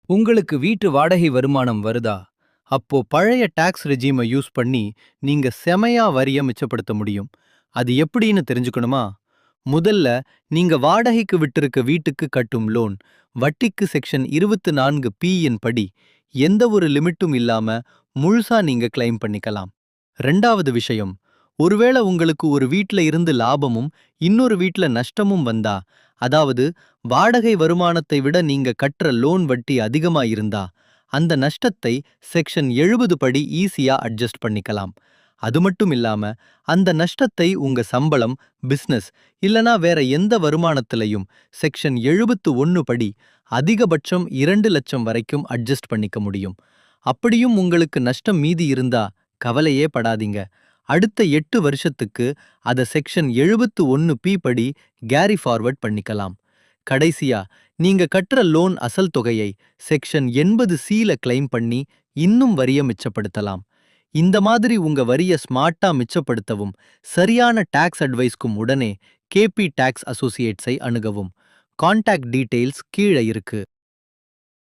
உங்களுக்கு வீட்டு வாடகை வருமானம் வருதா? அப்போ பழைய டாக்ஸ் ரெஜீமை யூஸ் பண்ணி நீங்க செமையா வரிய மிச்சப்படுத்த முடியும். அது எப்படின்னு தெரிஞ்சுக்கணுமா? முதல்ல நீங்க வாடகைக்கு விட்டிருக்க வீட்டுக்கு கட்டும் லோன் வட்டிக்கு செக்ஷன் 24 இன் படி எந்த ஒரு லிமிட்டும் இல்லாம முழுசா நீங்க கிளைம் பண்ணிக்கலாம். ரெண்டாவது விஷயம், ஒருவேளை உங்களுக்கு ஒரு வீட்ல இருந்து லாபமும் இன்னொரு வீட்ல நஷ்டமும் வந்தா, அதாவது வாடகை வருமானத்தை விட நீங்க கட்டுற லோன் வட்டி அதிகமா இருந்தா, அந்த நஷ்டத்தை செக்ஷன் 70 படி ஈஸியா அட்ஜஸ்ட் பண்ணிக்கலாம். அது மட்டும் இல்லாம, அந்த நஷ்டத்தை உங்க சம்பளம், பிசினஸ் இல்லனா வேற எந்த வருமானத்திலையும் செக்ஷன் 71 படி அதிகபட்சம் 2 லட்சம் வரைக்கும் அட்ஜஸ்ட் பண்ணிக்க முடியும். அப்படியும் உங்களுக்கு நஷ்டம் மீதி இருந்தா கவலையே படாதீங்க. அடுத்த 8 வருஷத்துக்கு அத செக்ஷன் 71 படி கேரி ஃபார்வர்ட் பண்ணிக்கலாம். கடைசியா, நீங்க கட்டுற லோன் அசல் தொகையை செக்ஷன் 80 கிளைம் பண்ணி இன்னும் வரிய மிச்சப்படுத்தலாம். இந்த மாதிரி உங்க வரிய ஸ்மார்ட்டா மிச்சப்படுத்தவும், சரியான டாக்ஸ் அட்வைஸ்க்கும் உடனே கேபி டாக்ஸ் அசோசியேட்ஸை அணுகவும். கான்டாக்ட் டீடைல்ஸ் கீழ இருக்கு.